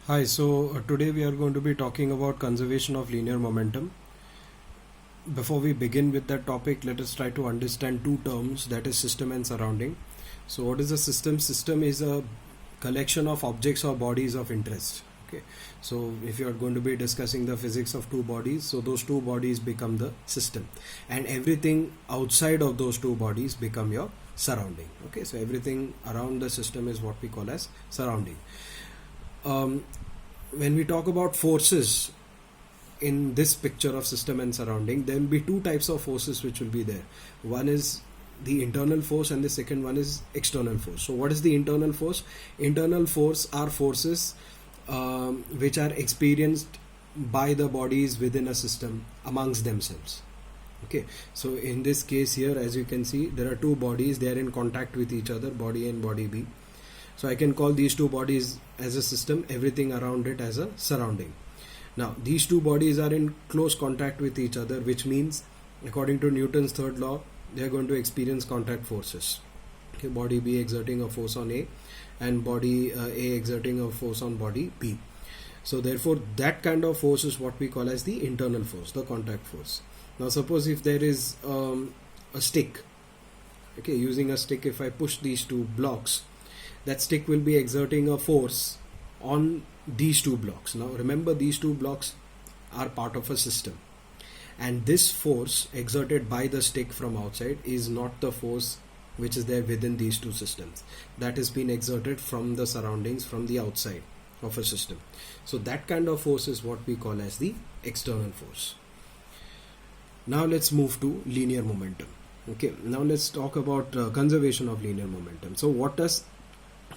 Hi, today we are going to be talking about conservation of linear momentum. Before we begin with that topic, let us try to understand two terms, that is system and surrounding. So what is a system? System is a collection of objects or bodies of interest. Okay. So if you are going to be discussing the physics of two bodies, so those two bodies become the system, and everything outside of those two bodies become your surrounding. Okay. So everything around the system is what we call as surrounding. When we talk about forces in this picture of system and surrounding, there will be two types of forces which will be there. One is the internal force and the second one is external force. So what is the internal force? Internal force are forces which are experienced by the bodies within a system amongst themselves. Okay, so in this case here, as you can see, there are two bodies, they are in contact with each other, body A and body B. So I can call these two bodies as a system, everything around it as a surrounding. Now these two bodies are in close contact with each other, which means according to Newton's third law, they are going to experience contact forces. Okay, body B exerting a force on A and body A exerting a force on body B. So therefore that kind of force is what we call as the internal force, the contact force. Now suppose if there is a stick, okay, using a stick, if I push these two blocks, that stick will be exerting a force on these two blocks. Now remember, these two blocks are part of a system, and this force exerted by the stick from outside is not the force which is there within these two systems. That has been exerted from the surroundings, from the outside of a system. So that kind of force is what we call as the external force. Now let's move to linear momentum. Okay, now let's talk about conservation of linear momentum. So what does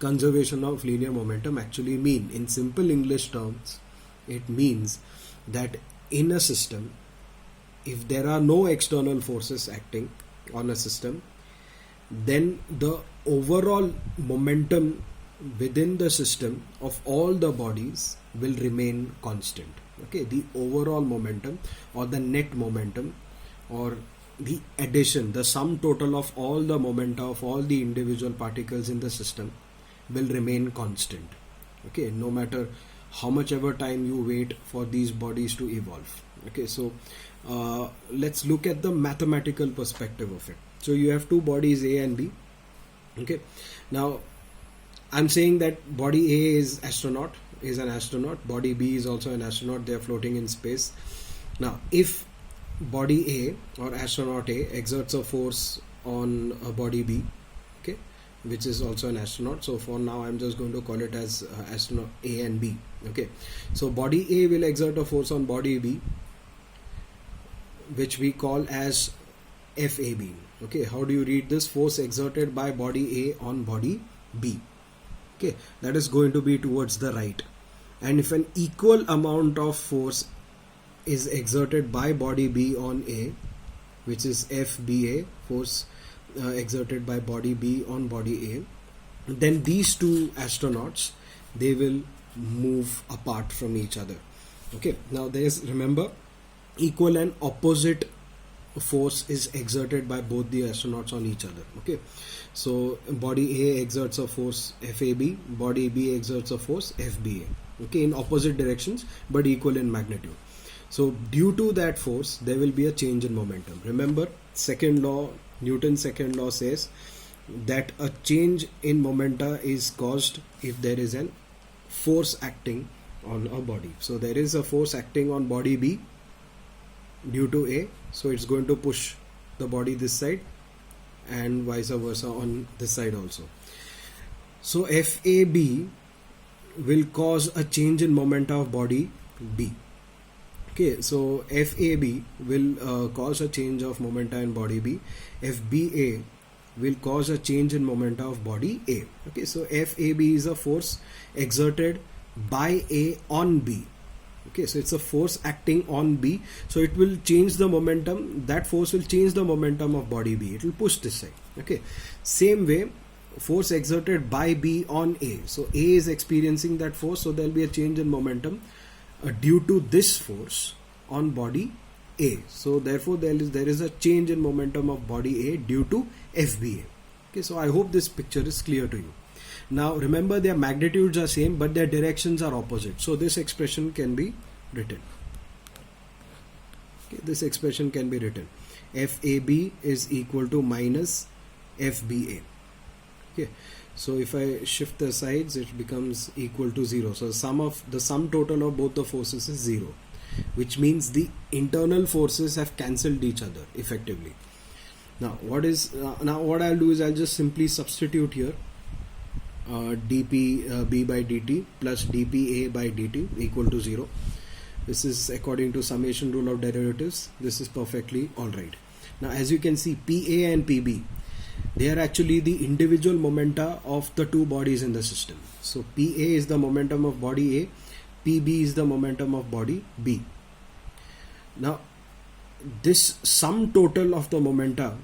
conservation of linear momentum actually mean? In simple English terms, it means that in a system, if there are no external forces acting on a system, then the overall momentum within the system of all the bodies will remain constant. Okay, the overall momentum or the net momentum or the addition, the sum total of all the momenta of all the individual particles in the system will remain constant. Okay, no matter how much ever time you wait for these bodies to evolve. Okay, so let's look at the mathematical perspective of it. So you have two bodies A and B. Okay, now I'm saying that body A is an astronaut, body B is also an astronaut, they are floating in space. Now if body A or astronaut A exerts a force on a body B, okay, which is also an astronaut, so for now I'm just going to call it as astronaut A and B. Okay, so body A will exert a force on body B, which we call as FAB. Okay, how do you read this? Force exerted by body A on body B. Okay, that is going to be towards the right, and if an equal amount of force is exerted by body B on A, which is FBA, force exerted by body B on body A, then these two astronauts, they will move apart from each other. Okay, now there's, remember, equal and opposite force is exerted by both the astronauts on each other. Okay, so body A exerts a force FAB, body B exerts a force FBA. Okay, in opposite directions but equal in magnitude. So due to that force, there will be a change in momentum. Remember, second law, Newton's second law says that a change in momenta is caused if there is an force acting on a body. So there is a force acting on body B due to A, so it's going to push the body this side and vice versa on this side also. So FAB will cause a change in momenta of body B. Okay, so FAB will cause a change of momenta in body B. FBA will cause a change in momenta of body A. Okay, so FAB is a force exerted by A on B. Okay, so it's a force acting on B, so it will change the momentum. That force will change the momentum of body B. It will push this side. Okay, same way, force exerted by B on A. So A is experiencing that force, so there will be a change in momentum due to this force on body A. So therefore there is a change in momentum of body A due to FBA. Okay, so I hope this picture is clear to you. Now remember, their magnitudes are same but their directions are opposite, so this expression can be written. Okay, this expression can be written, FAB is equal to minus FBA. Okay, so if I shift the sides, it becomes equal to 0. So the sum total of both the forces is 0, which means the internal forces have cancelled each other effectively. Now what I'll do is I'll just simply substitute here dp b by dt plus dp a by dt equal to 0. This is according to summation rule of derivatives. This is perfectly alright. Now as you can see, PA and PB, they are actually the individual momenta of the two bodies in the system. So PA is the momentum of body A, PB is the momentum of body B. Now this sum total of the momenta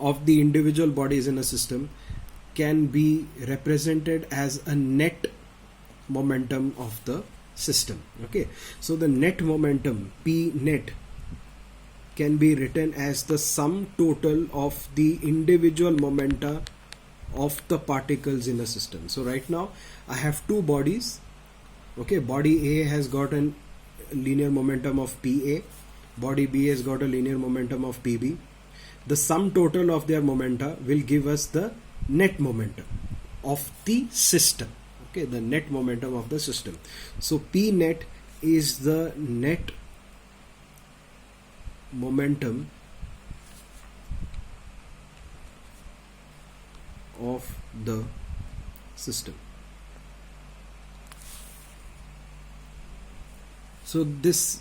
of the individual bodies in a system can be represented as a net momentum of the system. Okay, so the net momentum P net can be written as the sum total of the individual momenta of the particles in a system. So right now I have two bodies. Okay, body A has got a linear momentum of PA, body B has got a linear momentum of PB. The sum total of their momenta will give us the net momentum of the system. Okay, the net momentum of the system. So P net is the net momentum of the system. So this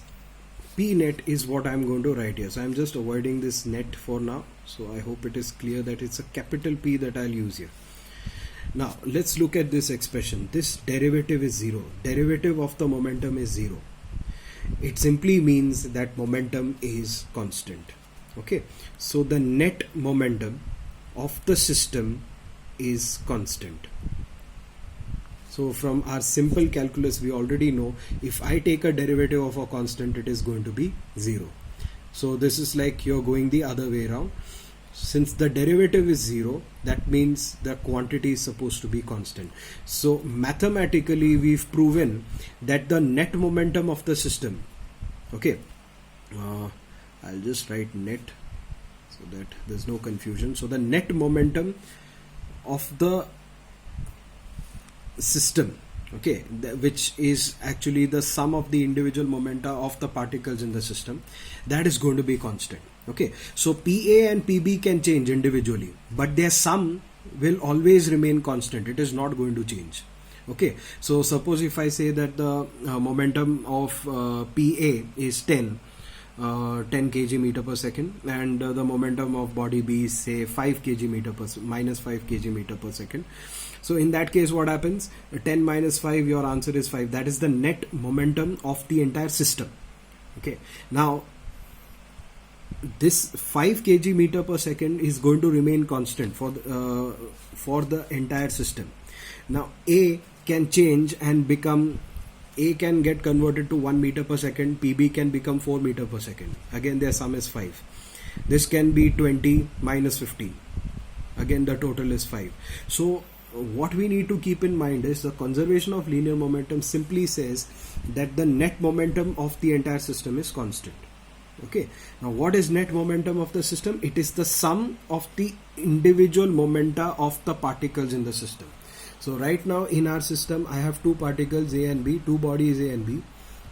P net is what I'm going to write here. So I'm just avoiding this net for now. So I hope it is clear that it's a capital P that I'll use here. Now let's look at this expression. This derivative is 0. Derivative of the momentum is 0. It simply means that momentum is constant. Okay, so the net momentum of the system is constant. So from our simple calculus, we already know if I take a derivative of a constant, it is going to be 0. So this is like you're going the other way around. Since the derivative is 0, that means the quantity is supposed to be constant. So mathematically we've proven that the net momentum of the system, okay, I'll just write net so that there's no confusion. So the net momentum of the system, okay, which is actually the sum of the individual momenta of the particles in the system, that is going to be constant. Okay, so PA and PB can change individually, but their sum will always remain constant. It is not going to change. Okay, so suppose if I say that the momentum of PA is 10 kg meter per second, and the momentum of body B is say 5 kg meter per minus 5 kg meter per second. So in that case, what happens? 10 minus 5, your answer is 5. That is the net momentum of the entire system. Okay, now this 5 kg meter per second is going to remain constant for the entire system. Now A can change and become, A can get converted to 1 meter per second, PB can become 4 meter per second. Again their sum is 5. This can be 20 minus 15. Again the total is 5. So what we need to keep in mind is the conservation of linear momentum simply says that the net momentum of the entire system is constant. Okay, now what is net momentum of the system? It is the sum of the individual momenta of the particles in the system. So right now in our system I have two particles A and B, two bodies A and B.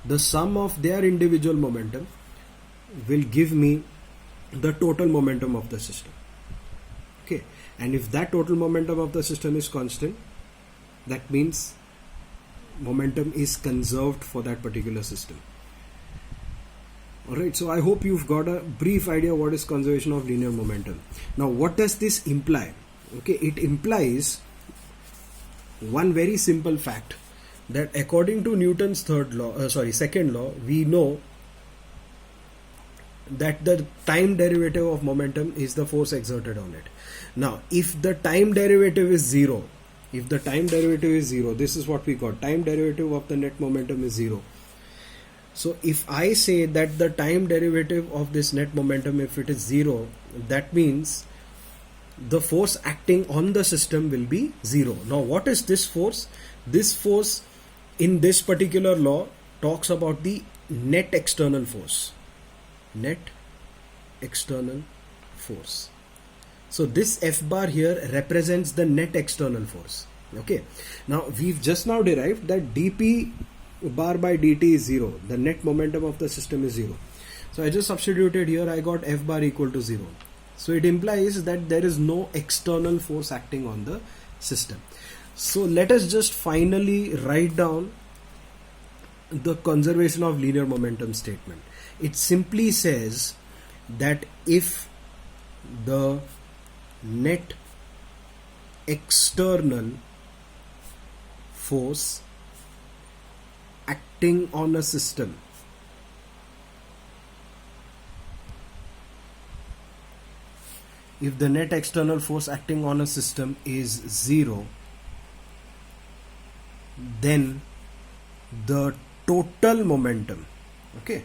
The sum of their individual momentum will give me the total momentum of the system. Okay, and if that total momentum of the system is constant, that means momentum is conserved for that particular system. Alright, so I hope you've got a brief idea what is conservation of linear momentum. Now what does this imply? Okay, it implies one very simple fact, that according to Newton's second law, we know that the time derivative of momentum is the force exerted on it. Now if the time derivative is 0, this is what we got, time derivative of the net momentum is 0. So if I say that the time derivative of this net momentum, if it is 0, that means the force acting on the system will be zero. Now what is this force? This force in this particular law talks about the net external force. Net external force. So this F bar here represents the net external force. Okay. Now we've just now derived that dP bar by dt is zero. The net momentum of the system is zero. So I just substituted here, I got F bar equal to zero. So it implies that there is no external force acting on the system. So let us just finally write down the conservation of linear momentum statement. It simply says that if the net external force acting on a system if the net external force acting on a system is zero, then the total momentum, okay,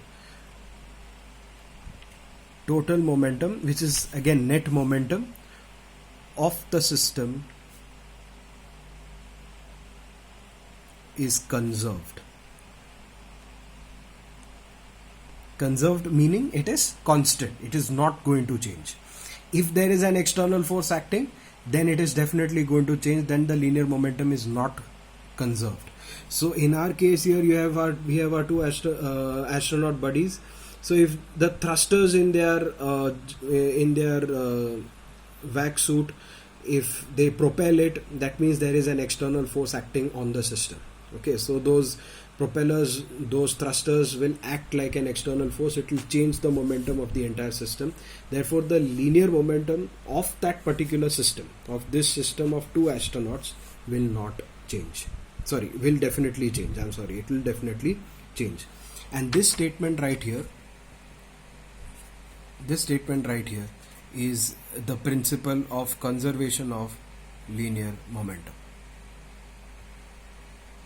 total momentum, which is again net momentum of the system, is conserved. Conserved meaning it is constant, it is not going to change. If there is an external force acting, then it is definitely going to change, then the linear momentum is not conserved. So in our case here we have our two astronaut buddies. So if the thrusters in their vac suit, if they propel it, that means there is an external force acting on the system. Okay, so those propellers, those thrusters will act like an external force. It will change the momentum of the entire system. Therefore the linear momentum of that particular system, of this system of two astronauts, will not change. Sorry, will definitely change. I'm sorry, it will definitely change. And this statement right here is the principle of conservation of linear momentum.